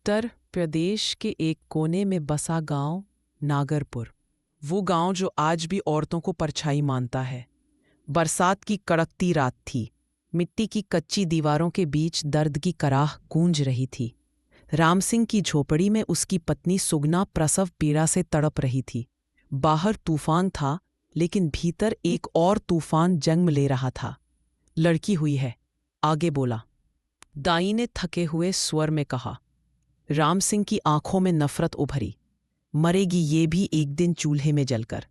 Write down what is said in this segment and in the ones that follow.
उत्तर प्रदेश के एक कोने में बसा गांव नागरपुर। वो गांव जो आज भी औरतों को परछाई मानता है। बरसात की कड़कती रात थी। मिट्टी की कच्ची दीवारों के बीच दर्द की कराह गूंज रही थी। राम सिंह की झोपड़ी में उसकी पत्नी सुगना प्रसव पीड़ा से तड़प रही थी। बाहर तूफान था, लेकिन भीतर एक और तूफान जन्म ले रहा था। लड़की हुई है, आगे बोला। दाई ने थके हुए स्वर में कहा। राम सिंह की आंखों में नफरत उभरी। मरेगी ये भी एक दिन चूल्हे में जलकर।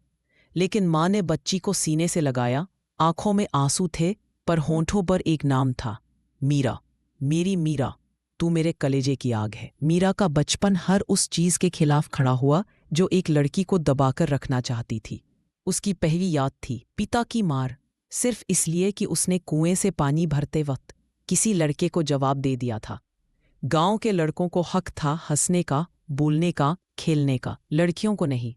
लेकिन मां ने बच्ची को सीने से लगाया। आंखों में आंसू थे, पर होंठों पर एक नाम था, मीरा। मेरी मीरा, तू मेरे कलेजे की आग है। मीरा का बचपन हर उस चीज के खिलाफ खड़ा हुआ जो एक लड़की को दबाकर रखना चाहती थी। उसकी पहली याद थी पिता की मार, सिर्फ इसलिए कि उसने कुएं से पानी भरते वक्त किसी लड़के को जवाब दे दिया था। गांव के लड़कों को हक था हंसने का, बोलने का, खेलने का, लड़कियों को नहीं।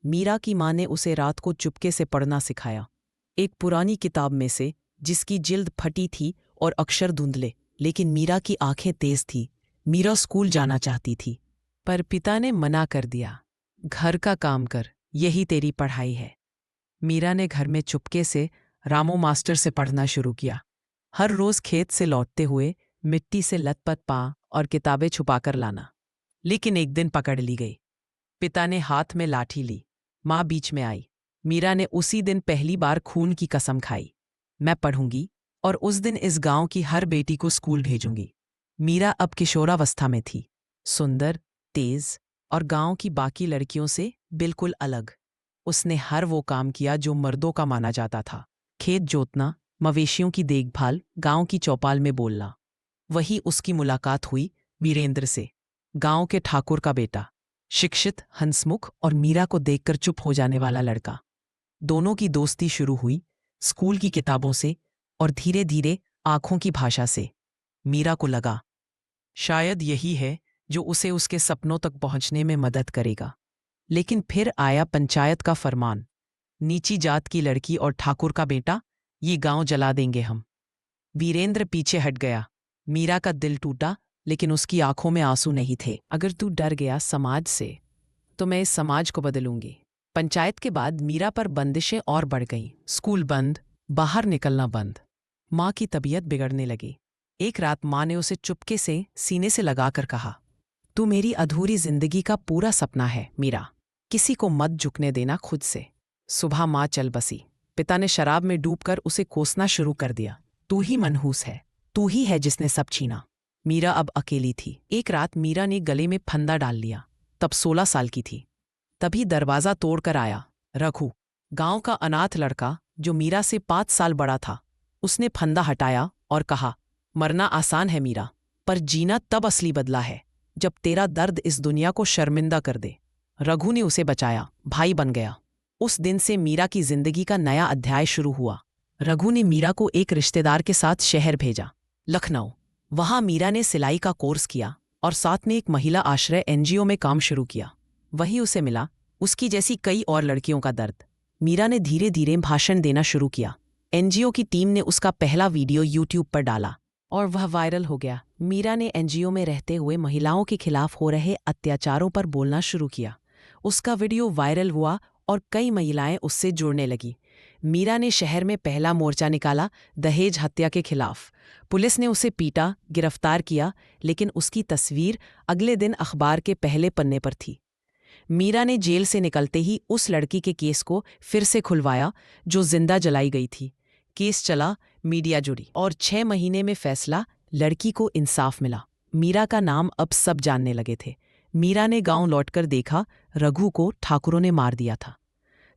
मीरा की मां ने उसे रात को चुपके से पढ़ना सिखाया, एक पुरानी किताब में से जिसकी जिल्द फटी थी और अक्षर धुंधले। लेकिन मीरा की आंखें तेज थी। मीरा स्कूल जाना चाहती थी, पर पिता ने मना कर दिया। घर का काम कर, यही तेरी पढ़ाई है। मीरा ने घर में चुपके से रामू मास्टर से पढ़ना शुरू किया। हर रोज खेत से लौटते हुए मिट्टी से लथपथ पा और किताबें छुपाकर लाना। लेकिन एक दिन पकड़ ली गई। पिता ने हाथ में लाठी ली। मां बीच में आई। मीरा ने उसी दिन पहली बार खून की कसम खाई, मैं पढ़ूंगी और उस दिन इस गांव की हर बेटी को स्कूल भेजूंगी। मीरा अब किशोरावस्था में थी, सुंदर, तेज और गांव की बाकी लड़कियों से बिल्कुल अलग। उसने हर वो काम किया जो मर्दों का माना जाता था, खेत जोतना, मवेशियों की देखभाल, गांव की चौपाल में बोलना। वही उसकी मुलाकात हुई वीरेंद्र से, गांव के ठाकुर का बेटा, शिक्षित, हंसमुख और मीरा को देखकर चुप हो जाने वाला लड़का। दोनों की दोस्ती शुरू हुई स्कूल की किताबों से और धीरे धीरे आंखों की भाषा से। मीरा को लगा शायद यही है जो उसे उसके सपनों तक पहुंचने में मदद करेगा। लेकिन फिर आया पंचायत का फरमान, नीची जात की लड़की और ठाकुर का बेटा, ये गांव जला देंगे हम। वीरेंद्र पीछे हट गया। मीरा का दिल टूटा, लेकिन उसकी आंखों में आंसू नहीं थे। अगर तू डर गया समाज से, तो मैं इस समाज को बदलूंगी। पंचायत के बाद मीरा पर बंदिशें और बढ़ गईं। स्कूल बंद, बाहर निकलना बंद। माँ की तबीयत बिगड़ने लगी। एक रात माँ ने उसे चुपके से सीने से लगाकर कहा, तू मेरी अधूरी जिंदगी का पूरा सपना है मीरा, किसी को मत झुकने देना खुद से। सुबह माँ चल बसी। पिता ने शराब में डूबकर उसे कोसना शुरू कर दिया, तू ही मनहूस है, तू ही है जिसने सब छीना। मीरा अब अकेली थी। एक रात मीरा ने गले में फंदा डाल लिया। तब 16 साल की थी। तभी दरवाजा तोड़कर आया रघु, गांव का अनाथ लड़का जो मीरा से 5 साल बड़ा था। उसने फंदा हटाया और कहा, मरना आसान है मीरा, पर जीना तब असली बदला है जब तेरा दर्द इस दुनिया को शर्मिंदा कर दे। रघु ने उसे बचाया, भाई बन गया। उस दिन से मीरा की जिंदगी का नया अध्याय शुरू हुआ। रघु ने मीरा को एक रिश्तेदार के साथ शहर भेजा, लखनऊ। वहां मीरा ने सिलाई का कोर्स किया और साथ में एक महिला आश्रय एनजीओ में काम शुरू किया। वही उसे मिला उसकी जैसी कई और लड़कियों का दर्द। मीरा ने धीरे धीरे भाषण देना शुरू किया। एनजीओ की टीम ने उसका पहला वीडियो यूट्यूब पर डाला और वह वायरल हो गया। मीरा ने एनजीओ में रहते हुए महिलाओं के खिलाफ हो रहे अत्याचारों पर बोलना शुरू किया। उसका वीडियो वायरल हुआ और कई महिलाएं उससे जुड़ने लगी। मीरा ने शहर में पहला मोर्चा निकाला दहेज हत्या के खिलाफ। पुलिस ने उसे पीटा, गिरफ्तार किया, लेकिन उसकी तस्वीर अगले दिन अखबार के पहले पन्ने पर थी। मीरा ने जेल से निकलते ही उस लड़की के केस को फिर से खुलवाया जो जिंदा जलाई गई थी। केस चला, मीडिया जुड़ी और 6 महीने में फैसला, लड़की को इंसाफ मिला। मीरा का नाम अब सब जानने लगे थे। मीरा ने गांव लौटकर देखा, रघु को ठाकुरों ने मार दिया था,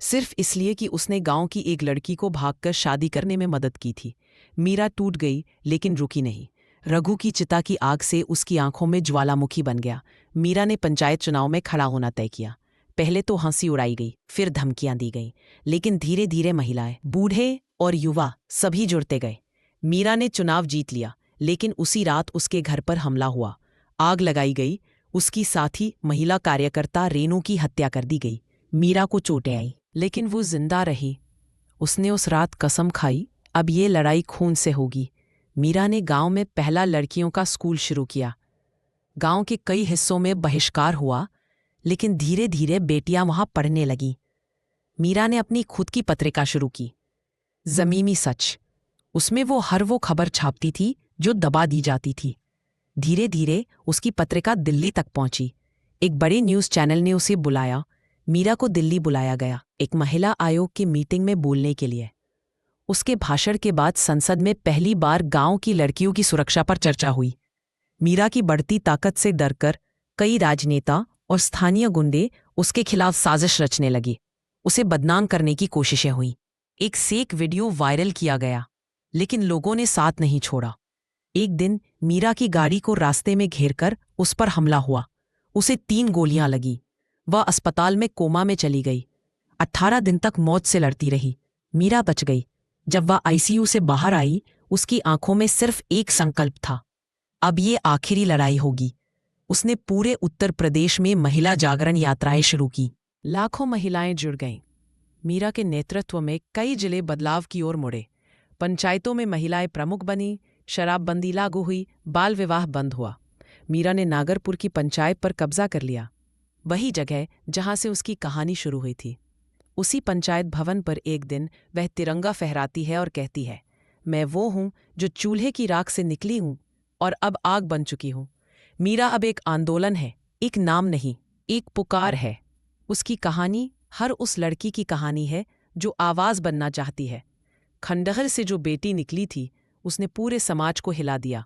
सिर्फ इसलिए कि उसने गांव की एक लड़की को भागकर शादी करने में मदद की थी। मीरा टूट गई, लेकिन रुकी नहीं। रघु की चिता की आग से उसकी आंखों में ज्वालामुखी बन गया। मीरा ने पंचायत चुनाव में खड़ा होना तय किया। पहले तो हंसी उड़ाई गई, फिर धमकियां दी गईं, लेकिन धीरे धीरे महिलाएं, बूढ़े और युवा सभी जुड़ते गए। मीरा ने चुनाव जीत लिया, लेकिन उसी रात उसके घर पर हमला हुआ, आग लगाई गई। उसकी साथी महिला कार्यकर्ता रेनू की हत्या कर दी गई। मीरा को चोटें आई, लेकिन वो जिंदा रही। उसने उस रात कसम खाई, अब ये लड़ाई खून से होगी। मीरा ने गांव में पहला लड़कियों का स्कूल शुरू किया। गांव के कई हिस्सों में बहिष्कार हुआ, लेकिन धीरे धीरे बेटियां वहां पढ़ने लगीं। मीरा ने अपनी खुद की पत्रिका शुरू की, ज़मीमी सच। उसमें वो हर वो खबर छापती थी जो दबा दी जाती थी। धीरे धीरे उसकी पत्रिका दिल्ली तक पहुंची। एक बड़े न्यूज़ चैनल ने उसे बुलाया। मीरा को दिल्ली बुलाया गया, एक महिला आयोग की मीटिंग में बोलने के लिए। उसके भाषण के बाद संसद में पहली बार गांव की लड़कियों की सुरक्षा पर चर्चा हुई। मीरा की बढ़ती ताकत से डरकर कई राजनेता और स्थानीय गुंडे उसके खिलाफ साजिश रचने लगे। उसे बदनाम करने की कोशिशें हुई। एक सेक वीडियो वायरल किया गया, लेकिन लोगों ने साथ नहीं छोड़ा। एक दिन मीरा की गाड़ी को रास्ते में घेरकर उस पर हमला हुआ। उसे 3 गोलियां लगी। वह अस्पताल में कोमा में चली गई। 18 दिन तक मौत से लड़ती रही। मीरा बच गई। जब वह आईसीयू से बाहर आई, उसकी आंखों में सिर्फ एक संकल्प था, अब ये आखिरी लड़ाई होगी। उसने पूरे उत्तर प्रदेश में महिला जागरण यात्राएं शुरू की। लाखों महिलाएं जुड़ गईं। मीरा के नेतृत्व में कई जिले बदलाव की ओर मुड़े। पंचायतों में महिलाएं प्रमुख बनी, शराबबंदी लागू हुई, बाल विवाह बंद हुआ। मीरा ने नागरपुर की पंचायत पर कब्जा कर लिया, वही जगह जहां से उसकी कहानी शुरू हुई थी। उसी पंचायत भवन पर एक दिन वह तिरंगा फहराती है और कहती है, मैं वो हूं जो चूल्हे की राख से निकली हूं और अब आग बन चुकी हूं। मीरा अब एक आंदोलन है, एक नाम नहीं, एक पुकार है। उसकी कहानी हर उस लड़की की कहानी है जो आवाज बनना चाहती है। खंडहर से जो बेटी निकली थी, उसने पूरे समाज को हिला दिया।